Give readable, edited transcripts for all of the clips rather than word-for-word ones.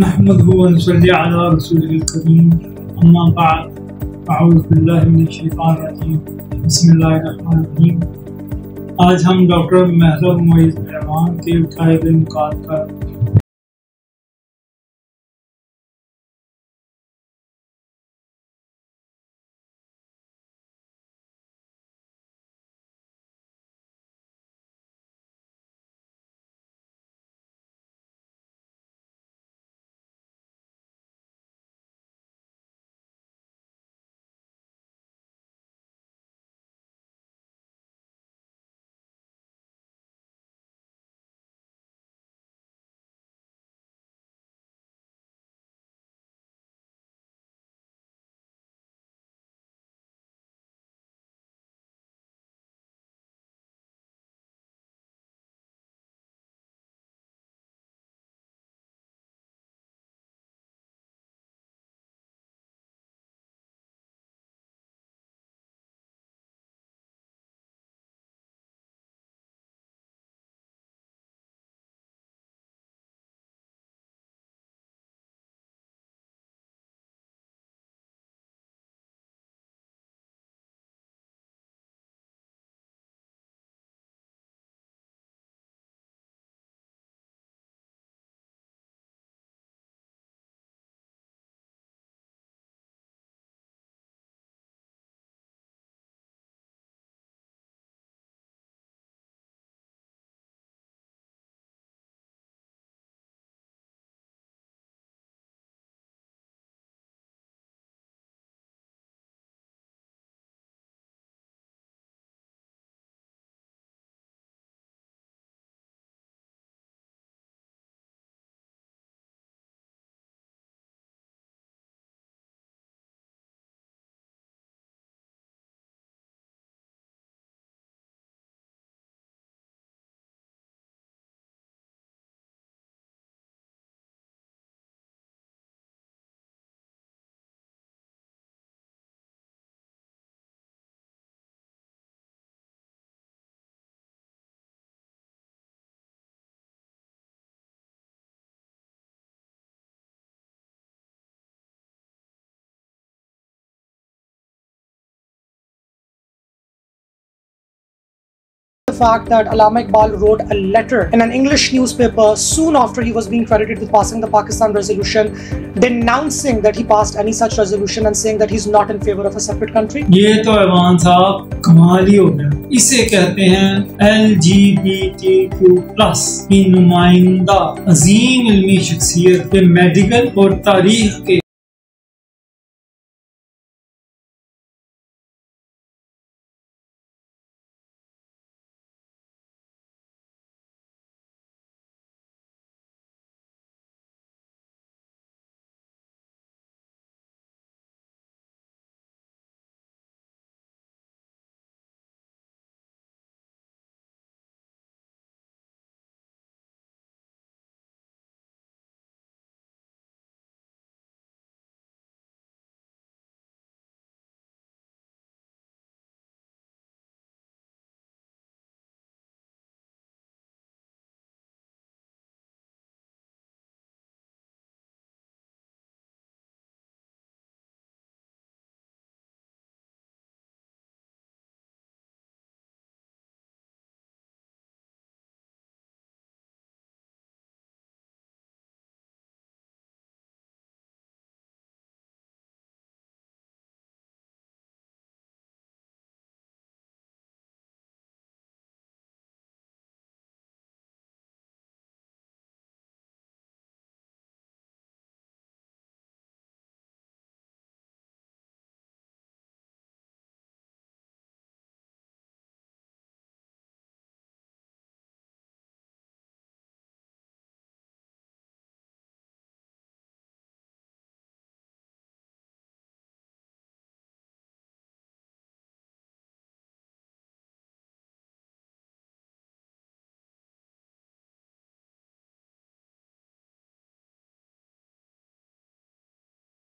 नहमदुहु व नसल्ली अला रसूलिल करीम अम्मा बाद अऊज़ु बिल्लाहि मिनश शैतानिर रजीम बिस्मिल्लाहिर रहमानिर रहीम। आज हम डॉक्टर महरम मोइज़ रहमान के उठाए गए मुकाल पर the fact that Allama Iqbal wrote a letter in an English newspaper soon after he was being credited with passing the Pakistan resolution, denouncing that he passed any such resolution and saying that he's not in favor of a separate country. ये तो ऐवान साहब कमाल ही हो गया। इसे कहते हैं LGBTQ+ की नुमाइंदा अजीम इल्मी शख्सियत के मेडिकल और तारीख के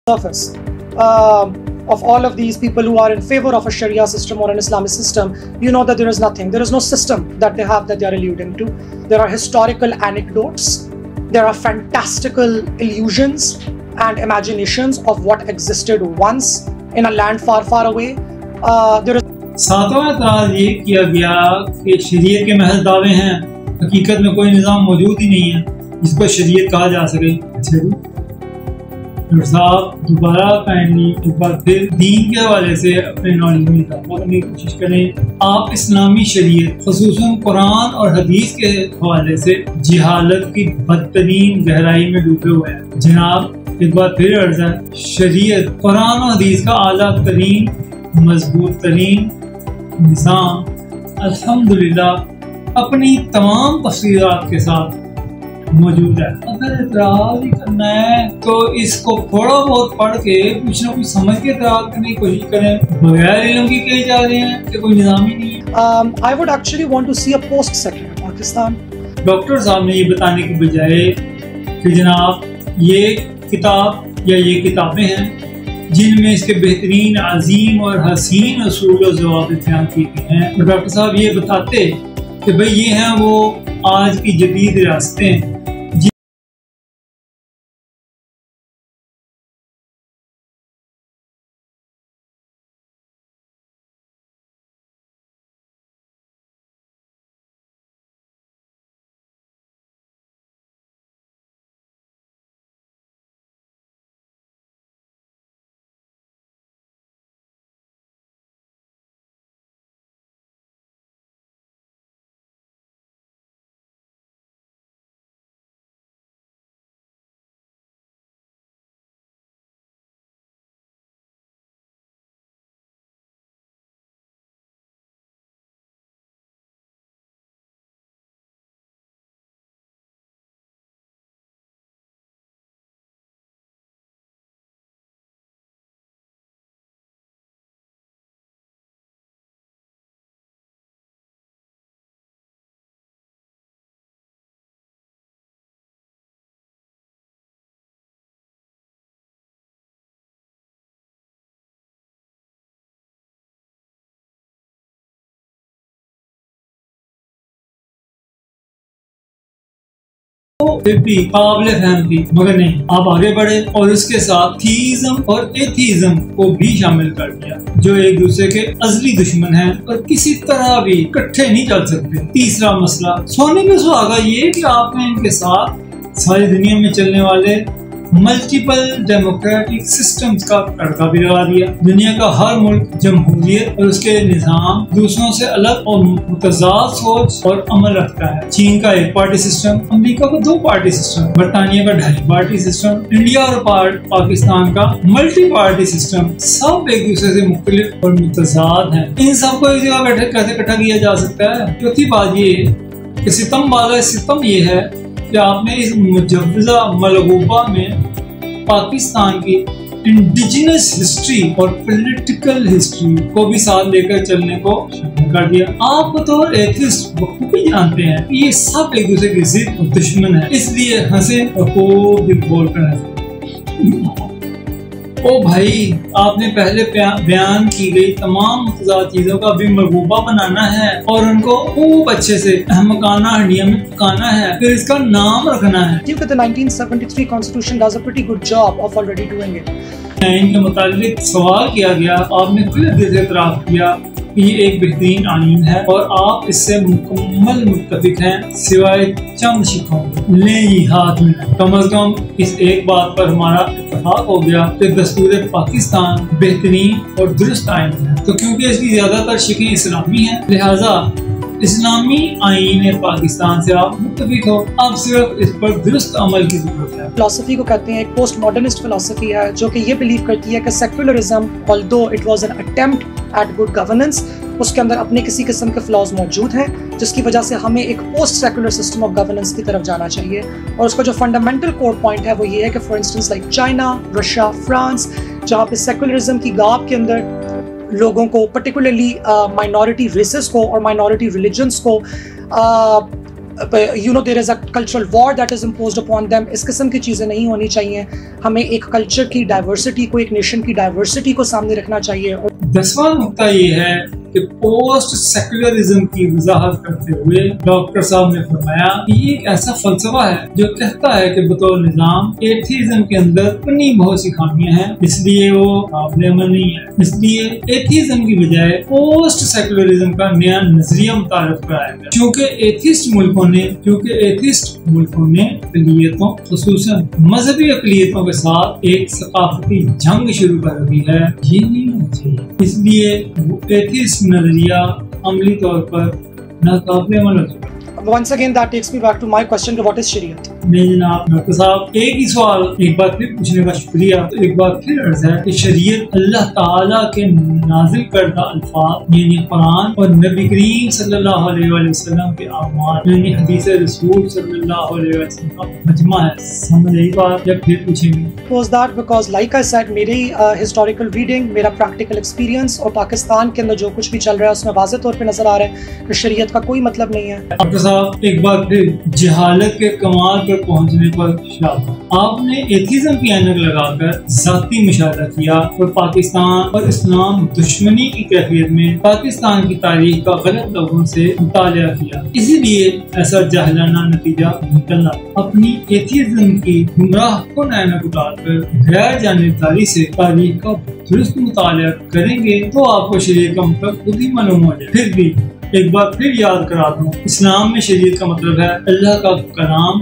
surface of all of these people who are in favor of a Sharia system or an Islamic system, you know that there is nothing. There is no system that they have that they are alluding to. There are historical anecdotes There are fantastical illusions and imaginations of what existed once in a land far, far away. There is सातवां एतराज ये किया गया कि शरीयत के महज दावे हैं, हकीकत में कोई निज़ाम मौजूद ही नहीं है जिसको शरीयत कहा जा सके। अच्छा जी डॉक्टर साहब, दोबारा काइंडली एक बार फिर दीन के हवाले से अपने नॉलेज में इजाफा करने की कोशिश करें। आप इस्लामी शरीयत ख़ुसूसन कुरान और हदीस के हवाले से जहालत की बदतरीन गहराई में डूबे हुए हैं। जनाब एक बार फिर अर्ज़ है, शरीयत कुरान और हदीस का आला तरीन मजबूत तरीन निज़ाम अल्हम्दुलिल्लाह अपनी तमाम तफसीलात के साथ मौजूद है। अगर एतराज़ ही करना है तो इसको थोड़ा बहुत पढ़ के कुछ ना कुछ समझ के एतराज़ करने की कोशिश करें। बगैर इल्म के कहे जा रहे हैं कि कोई निज़ाम ही नहीं है। I would actually want to see a post-secular Pakistan. Doctor साहब ने ये बताने की बजाय कि जनाब ये किताब या ये किताबें हैं जिनमें इसके बेहतरीन अजीम और हसीन असूल और ज़वाबित बयान किए गए हैं, और डॉक्टर साहब ये बताते कि भाई ये हैं वो आज की जदीद रियासतें फिर भी काबिल फहम थी, मगर नहीं, आप आगे बढ़े और उसके साथ थीइज्म और एथीइज्म को भी शामिल कर दिया जो एक दूसरे के अजली दुश्मन हैं और किसी तरह भी इकट्ठे नहीं चल सकते। तीसरा मसला सोने पे सुहागा ये कि आपने इनके साथ सारी दुनिया में चलने वाले मल्टीपल डेमोक्रेटिक सिस्टम्स का तड़का भी लगा दिया। दुनिया का हर मुल्क जमहूरियत और उसके निज़ाम दूसरों से अलग और मुतज़ाद सोच और अमल रखता है। चीन का एक पार्टी सिस्टम, अमेरिका का 2 पार्टी सिस्टम, बरतानिया का 2.5 पार्टी सिस्टम, इंडिया और पाकिस्तान का मल्टी पार्टी सिस्टम, सब एक दूसरे से मुख्तलिफ और मुतज़ाद हैं। इन सबको एक जगह कैसे इकट्ठा किया जा सकता है? चौथी बात ये कि सितम वाला सितम ये है कि आपने इस मुजव्वज़ा मलगूबा में पाकिस्तान की इंडिजिनस हिस्ट्री और पॉलिटिकल हिस्ट्री को भी साथ लेकर चलने को शामिल कर दिया। आप बतौर एथिस्ट बखूबी जानते हैं कि ये सब एक दूसरे की जिद और दुश्मन है, इसलिए हंसे और खूब बोल कर हंसे। ओ भाई, आपने पहले बयान की गई तमाम मुतज़ाद चीजों का भी मलगूबा बनाना है और उनको खूब अच्छे से अहमकाना हंडिया में पकाना है, फिर इसका नाम रखना है। The 1973 Constitution does a pretty good job of already doing it. इनके मुतालिक सवाल किया गया, आपने खुले दिल से इतराफ़ किया ये एक बेहतरीन आईन है और आप इससे मुकम्मल मुत्तफिक हैं सिवाय चंद शिकों के। ले ही हाथ में कम अज कम इस एक बात पर हमारा इत्तेफाक हो गया कि दस्तूर पाकिस्तान बेहतरीन और दुरुस्त आईन है। तो क्योंकि इसकी ज्यादातर शिकें इस्लामी हैं, लिहाजा इस्लामी आईन पाकिस्तान से आप मुत्तफिक हो, अब सिर्फ इस पर दुरुस्त अमल की जरूरत है। फिलॉसफी को कहते हैं एक पोस्ट मॉडर्निस्ट फिलॉसफी है जो कि ये बिलीव करती है कि secularism, although it was an attempt at good governance, उसके अंदर अपने किसी किस्म के फ्लॉज मौजूद हैं जिसकी वजह से हमें एक post secular system of governance की तरफ जाना चाहिए। और उसका जो फंडामेंटल कोर पॉइंट है वो ये है कि for instance like China, Russia, France, जहाँ पे सेक्युलरिज्म की गाप के अंदर लोगों को, पर्टिकुलरली माइनॉरिटी रेसेस को और माइनॉरिटी रिलीजन्स को there is a cultural war that is imposed upon them, इस किस्म की चीज़ें नहीं होनी चाहिए। हमें एक कल्चर की डाइवर्सिटी को, एक नेशन की डाइवर्सिटी को सामने रखना चाहिए। 10वां नुकता ये है कि पोस्ट सेक्युलरिज्म की वजाहत करते हुए डॉक्टर साहब ने फरमाया कि ये एक ऐसा फलसफा है जो कहता है कि बतौर निजाम एथीज्म के अंदर अपनी बहुत सी खामियां हैं, इसलिए वो काबिल अमल नहीं है। इसलिए एथीज्म की बजाय पोस्ट सेक्युलरिज्म का नया नजरिया मुतारिफ कराया गया। क्योंकि एथिस्ट मुल्कों ने अक़लियतों खुसूसन मजहबी अक़लियतों के साथ एक सकाफती जंग शुरू कर दी है, ये नहीं होना चाहिए। इसलिए एथिस्ट नजरिया अमली तौर पर नाकाबिल अमल हो चुका है। Once again, that takes me back to my question: what is Shariat? नहीं जनाब डॉक्टर साहब, एक ही सवाल एक बार फिर पूछने का शुक्रिया। तो एक बार फिर अर्ज है कि शरीयत अल्लाह ताला के नाजिल करदा अल्फाज यानी कुरान और नबी करीम सल्लल्लाहु अलैहि वसल्लम के अमाल यानी हदीस रसूल सल्लल्लाहु अलैहि वसल्लम का मजमा है। समझ आई बात या फिर पूछेंगे? Was that because like I said, मेरी historical reading, मेरा practical experience और पाकिस्तान के अंदर जो कुछ भी चल रहा है उसमें वाज़ेह तौर पे नजर आ रहा है कि शरीयत का कोई मतलब नहीं है। डॉक्टर साहब एक बार फिर जहालत के कमाल पर पहुंचने पर शाबाश। आपने एथिज्म की ऐनक लगाकर जाती मुशाहदा किया और पाकिस्तान और इस्लाम दुश्मनी की कैफियत में पाकिस्तान की तारीख का गलत लोगों से मुतालिया किया, इसीलिए ऐसा जाहिलाना नतीजा निकला। अपनी एथिज्म की गुमराह कुन ऐनक उतारकर गैर जानिबदारी से तारीख का दुरुस्त मुतालिया करेंगे तो आपको शरीयत का मतलब खुद ही मालूम हो जाए। फिर भी एक बार फिर याद करा दूं, इस्लाम में शरीयत का मतलब है अल्लाह का कलाम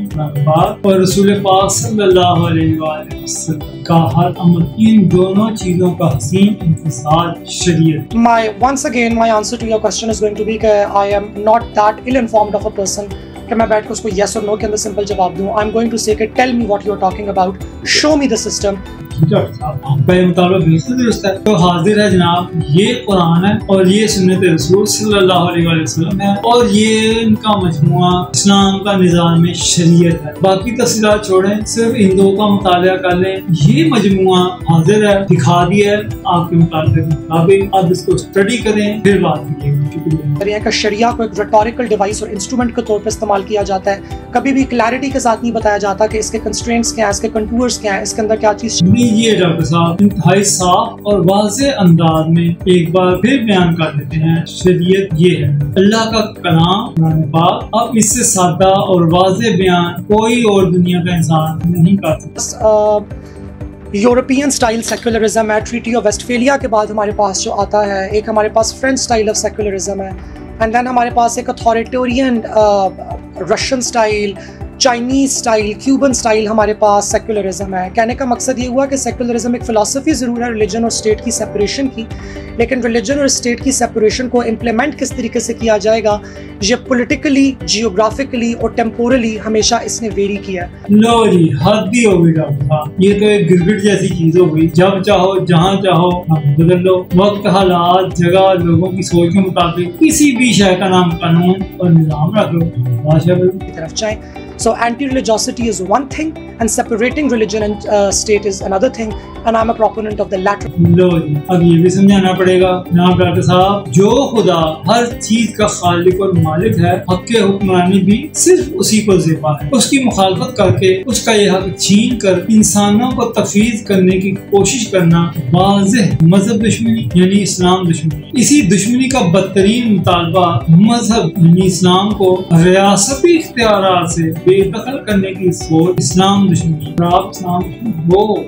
और रसूल पाक सल्लल्लाहु अलैहि वसल्लम का हर अमल। इन दोनों चीजों का हसीन इंतजार शरीयत। Once again, my answer to your question is going to be कि I am not that ill informed of a person कि मैं बैठ कर उसको yes और no के अंदर सिंपल जवाब दूं। I'm going to say कि tell me what you are talking about, show me the system। आपका ये मुताबिक बिल्कुल दुरुस्त है। तो हाजिर है जनाब, ये कुरान है और ये सुन्नत रसूल सल्लल्लाहु अलैहि वसल्लम है और ये इनका मजमुआ इस्लाम का निज़ाम में शरीयत है। बाकी तफसीलात छोड़ें, सिर्फ इन दो का मुतालिया कर लें। ये मजमुआ हाजिर है, दिखा दिया है आपके मुताबिक, आप इसको स्टडी करें फिर बात कीजिएगा। शरिया को एक रेटोरिकल डिवाइस और इंस्ट्रूमेंट के तौर पर इस्तेमाल किया जाता है, कभी भी क्लैरिटी के साथ नहीं बताया जाता कि इसके कंस्ट्रेंट्स क्या है, इसके कंटूर्स क्या है, इसके अंदर क्या चीज। ये डॉक्टर साहब इंतहाई साफ और वाज़े अंदाज में एक बार फिर बयान कर देते हैं, शरीयत ये है अल्लाह का कलाम पाक। अब इससे सादा और वाज़े बयान कोई और दुनिया का इंसान नहीं कर सकता। यूरोपियन स्टाइल सेक्युलरिज्म है, ट्रीटी ऑफ वेस्टफेलिया के बाद हमारे पास जो आता है, एक हमारे पास फ्रेंच स्टाइल ऑफ सेक्युलरिज्म है, एंड देन हमारे पास एक authoritarian Russian style, Chinese style, Cuban style हमारे पास सेक्युलरिज्म है। कहने का मकसद ये हुआ कि सेक्युलरिज्म एक फ़िलासफ़ी ज़रूर है रिलीजन और स्टेट की सेपरेशन की, लेकिन रिलीजन और स्टेट की सेपरेशन को इम्प्लीमेंट किस तरीके से किया जाएगा, ये पॉलिटिकली, जियोग्राफिकली और टेम्पोरली हमेशा इसने वेरी किया है। लो जी, हद ही हो गई डॉक्टर साहब, ये तो एक गिरगिट जैसी चीज़ हो गई। जब चाहो जहाँ चाहो बदल लो, वक्त, हालात, जगह, लोगों की सोच के मुताबिक किसी भी शय का नाम, कानून और निज़ाम रख लो, बादशाह की तरफ जाएं। So anti-religiosity is one thing and separating religion and state is another thing, and I'm a proponent of the latter. लो जी, अब ये भी समझाना पड़ेगा जनाब डॉक्टर साहब, जो खुदा हर चीज का खालिक और मालिक है, हक के हुक्मरानी भी सिर्फ उसी को ज़िम्मा है। उसकी मुखालफत करके उसका ये हक छीन कर इंसानों को तफवीज़ करने की कोशिश करना वाज़ेह मजहब दुश्मनी यानी इस्लाम दुश्मनी। इसी दुश्मनी का बदतरीन मुतालबा मजहब यानी इस्लाम को रियासती इख्तियारात से बेदखल करने की सोच इस्लाम दुश्मनी।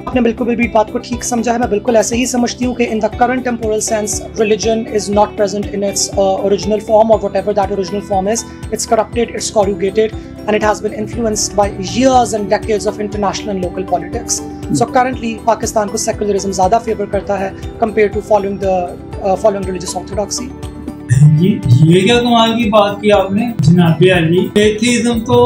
आपने बिल्कुल भी बात को ठीक समझा है। मैं बिल्कुल ऐसे ही समझती हूँ कि in the current temporal sense religion is not present in its original form और whatever that original form is, it's corrupted, it's corrugated and it has been influenced by years and decades of international and local politics. So currently Pakistan को secularism ज़्यादा favour करता है compared to following religious orthodoxy. ये क्या कमाल की बात की आपने जनाब अली। एथीज्म तो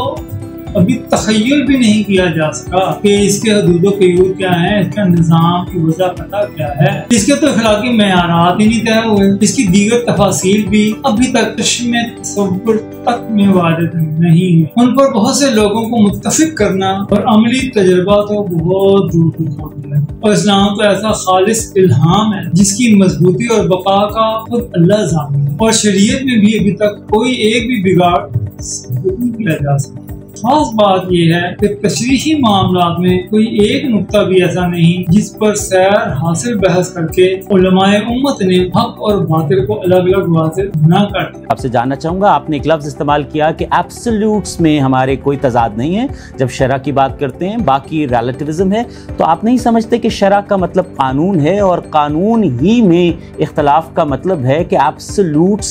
अभी तखय्युल भी नहीं किया जा सका कि इसके हदूदो क़यूद क्या है, इसका निज़ाम की वजह पता क्या है, इसके तो अखलाकी मेयारात ही नहीं तय हुए, इसकी दीगर तफासील भी अभी तक चश्मे तसव्वुर तक में वारिद नहीं है। उन पर बहुत से लोगों को मुत्तफिक करना और अमली तजर्बा तो बहुत दूर की बात है। और इस्लाम तो ऐसा खालिस इल्हाम है जिसकी मजबूती और बका का खुद अल्लाह जाने, और शरीयत में भी अभी तक कोई एक भी बिगाड़ नहीं किया जा सकता। खास बात यह है कि तशरीही मामलात में कोई एक नुक्ता भी ऐसा नहीं जिस पर सैर हासिल बहस करके उलमाए उम्मत ने हक और बातिल को अलग अलग वाज़ेह न कर दिया। आपसे जानना चाहूंगा, आपने एक लफ्ज इस्तेमाल किया कि एब्सोल्यूट्स में हमारे कोई तजाद नहीं है जब शरा की बात करते हैं, बाकी रिलेटिविज्म है। तो आप नहीं समझते कि शरा का मतलब कानून है और कानून ही में इख्तलाफ का मतलब है कि एब्सोल्यूट्स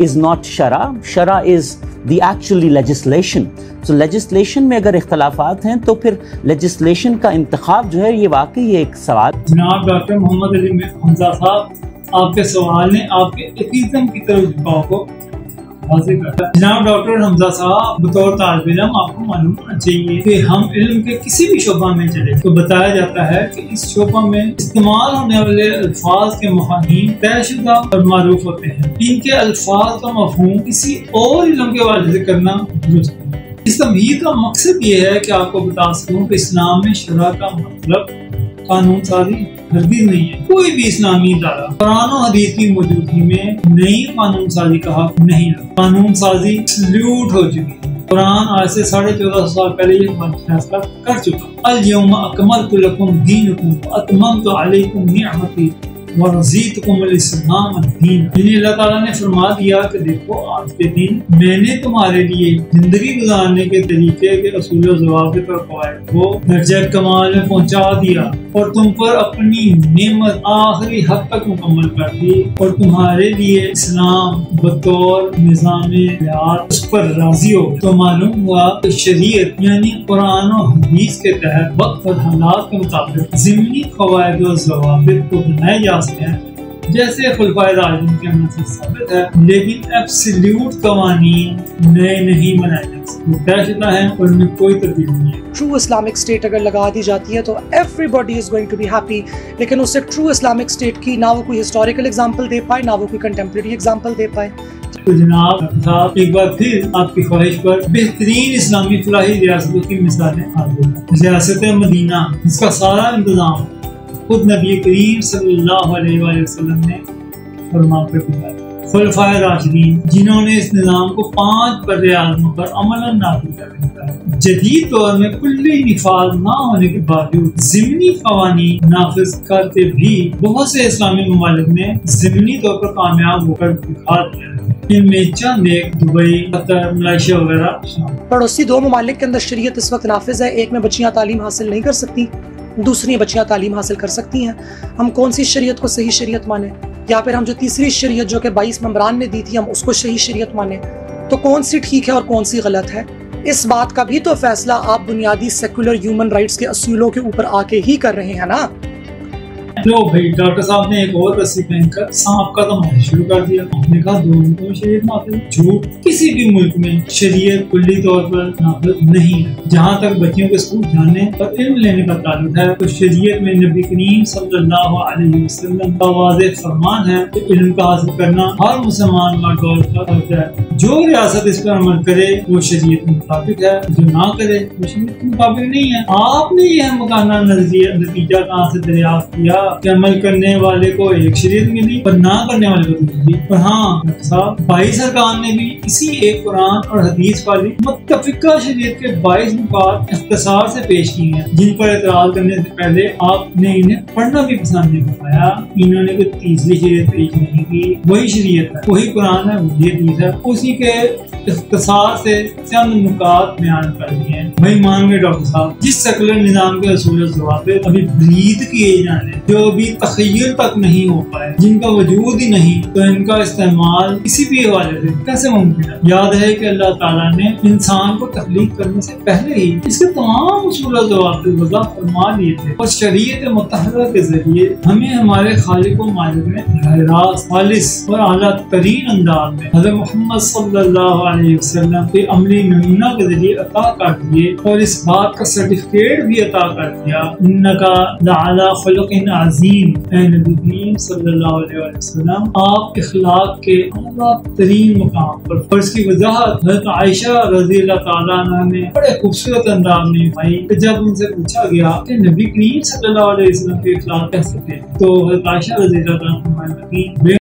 इज नॉट शरा, शरा is the actually legislation. So legislation में अगर इख्तलाफात हैं तो फिर लेजिस्लेशन का इंतखाब जो है ये वाकई एक सवाल। जनाब डॉक्टर मोहम्मद अली हमजा साहब, आपके सवाल ने आपके एथिज्म की तरफ झुकाव को वाज़ेह करता है। जनाब डॉक्टर हमजा साहब, बतौर तालिब इल्म आपको मालूम होना चाहिए कि हम इल्म के किसी भी शोबा में चले तो बताया जाता है कि इस शोबा में इस्तेमाल होने वाले अल्फाज के मफ़ाहीम तयशुदा और मारूफ होते हैं। इनके अल्फाज का मफ़हूम किसी और इल्म के हवाले से करना दुरुस्त है। इस तमहीद का मकसद ये है कि आपको बता सकूं कि इस्लाम में शरा का मतलब कानून साजी हरगिज़ नहीं है। कोई भी इस्लामी इदारा कुरान और हदीस की मौजूदगी में नई कानून साजी का हक नहीं है। कानून साजी सल्यूट हो चुकी है। कुरान आज से 1450 साल पहले ये फैसला कर चुका। अल यौमा अकमलतु लकुम दीनकुम व अतममतु अलैकुम निअमती व रज़ीतुकुम अल इस्लाम दीन। अल्लाह ताला ने फरमा दिया कि देखो, आज के दिन मैंने तुम्हारे लिए जिंदगी गुजारने के तरीके के असूल और ज़वाबित और क़वाइद को दर्जा कमाल में पहुंचा दिया और तुम पर अपनी नेमत आखिरी हद तक मुकम्मल कर दी और तुम्हारे लिए इस्लाम बतौर निज़ामे हयात उस पर राजी हो। तो मालूम हुआ कि शरीयत यानी कुरान और हदीस के तहत वक्त और हालात के मुताबिक ज़िमनी क़वाइद और ज़वाबित को बनाए जा सकते हैं जैसे खुलफाए राशिदीन के अमल से साबित है, लेकिन एब्सोल्यूट कवानीन नए नहीं बनाए जा सकते, तयशुदा है और उनमें कोई तब्दीली नहीं है। ट्रू इस्लामिक स्टेट अगर लगा दी जाती है तो everybody is going to be happy, लेकिन उससे ट्रू इस्लामिक स्टेट की ना वो कोई हिस्टोरिकल एग्जांपल दे पाए, ना वो कोई कंटेम्प्रेरी एग्जांपल दे पाए। तो जनाब साहब, एक बार फिर आपकी ख्वाहिश पर बेहतरीन इस्लामी फलाही रियासतों की मिसालें हाजिर। रियासत मदीना, इसका सारा इंतजाम खुद नबी करीम सल्लल्लाहु अलैहि वसल्लम ने फरमा कर दिखाया। खुलफाए राशिदीन, जिन्होंने इस निज़ाम को 5 बर्रे-ए-आज़मों पर अमलन नाफिज कर दिया है। जदीद दौर में कुल्ली निफाज न होने के बावजूद ज़िमनी क़वानीन नाफिज करके भी बहुत से इस्लामी ममालिक ने ज़िमनी तौर पर कामयाब होकर दिखा दिया है। इनमें चंद एक दुबई, कतर, मलेशिया वगैरह। पड़ोसी 2 ममालिक के अंदर शरीयत इस वक्त नाफिज है। एक में बच्चियाँ तालीम हासिल नहीं कर सकती, दूसरी बच्चियाँ तालीम हासिल कर सकती हैं। हम कौन सी शरीयत को सही शरीयत माने, या फिर हम जो तीसरी शरीयत जो कि 22 मेंबरान ने दी थी हम उसको सही शरीयत माने? तो कौन सी ठीक है और कौन सी गलत है? इस बात का भी तो फैसला आप बुनियादी सेकुलर ह्यूमन राइट्स के असूलों के ऊपर आके ही कर रहे हैं ना। लो भाई, डॉक्टर साहब ने एक और रस्सी पहनकर सांप का तमाशा शुरू कर दिया। हमने कहा दोनों तो शरीयत नाफिज। झूठ, किसी भी मुल्क में शरीयत कुल्ली तौर पर नाफिज नहीं है। जहाँ तक बच्चियों के स्कूल जाने और इल्म लेने का ताल्लुक है तो शरीयत में नबी करीम सल्लल्लाहु अलैहि वसल्लम का वाज़ेह फरमान है कि इल्म का हासिल करना हर मुसलमान का दौर का फर्ज है। जो रियासत इस पर अमल करे वो शरीयत के मुताबिक है, जो ना करे वो शरीयत के मुताबिक नहीं है। आपने यह मकाना नतीजा कहाँ से दरियाफ्त किया कि अमल करने वाले को एक शरीयत मिली और ना करने वाले को दूसरी? और हाँ साहब, भाई सरकार ने भी इसी एक कुरान और हदीस वाली मुत्तफिका शरीयत के 22 नुकात इख्तिसार से पेश किए हैं, जिन पर एतराज करने से पहले आपने इन्हें पढ़ना भी पसंद नहीं बताया। इन्होंने कोई तीसरी शरीयत पेश नहीं की। वही शरीयत है, वही कुरान है, वही हदीस है, उसी के इख्तिसार से चंद नुकात बयान कर दिए हैं। वही मान गए डॉक्टर साहब, जिस सेकुलर निज़ाम के असूल ज़वाबित अभी ब्रीद किए जाने, जो अभी तख़य्युल तक नहीं हो पाए, जिनका वजूद ही नहीं, तो इनका इस्तेमाल किसी भी हवाले से कैसे मुमकिन है? याद है कि अल्लाह ताला ने इंसान को तख्लीक करने से पहले ही इसके तमाम उसूल और ज़वाबित वज़ा फरमा लिए थे और शरीयत मुतहरा के जरिए हमें हमारे खालिक व मालिक ने रास्त, खालिस और आला तरीन अंदाज में हज़रत मोहम्मद सल्लल्लाहु अलैहि वसल्लम के अमली नमूना के जरिए अता कर दिए और इस बात का सर्टिफिकेट भी अता कर दिया, इन्नका लअला खुलुक़िन अज़ीम। ऐ नबी करीम सल्लल्लाहु अलैहि वसल्लम, आप इखलाक के आला तरीन मुकाम पर। और इसकी वजाहत हज़रत आयशा रज़ियल्लाहु ताला अन्हा ने बड़े खूबसूरत अंदाज में पाई कि जब उनसे पूछा गया कि नबी करीम सल्लल्लाहु अलैहि वसल्लम के इखलाक कैसे थे, तो हज़रत आयशा रज़ियल्लाहु ताला अन्हा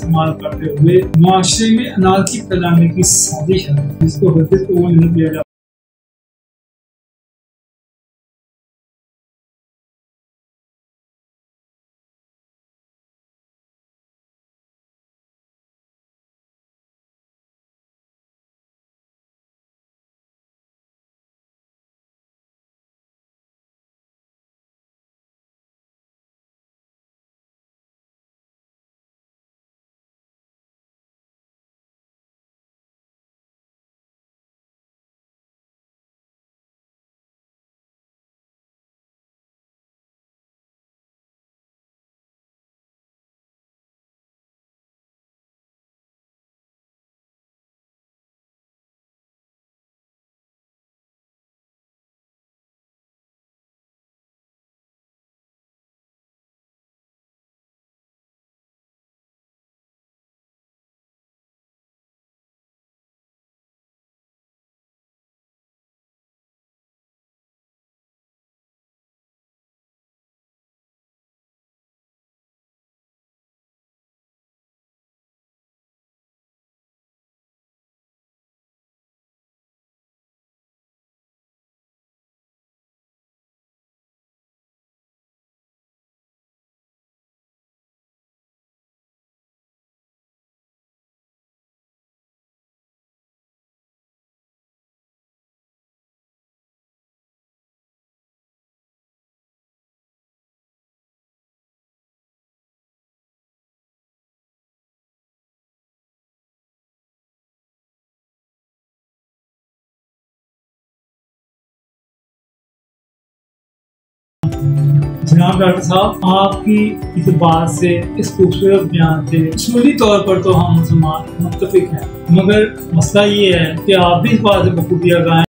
इस्तेमाल करते हुए माशरे में अनारकी फैलाने की साजिश है, जिसको हरगिज़ कबूल नहीं किया जाता। जनाब डॉक्टर साहब, आपकी इस बात से, इस खूबसूरत बयान से उसूली तौर पर तो हम मुसलमान मुत्तफिक हैं, मगर मसला ये है कि आप भी इस बात से बखूबी आगाह हैं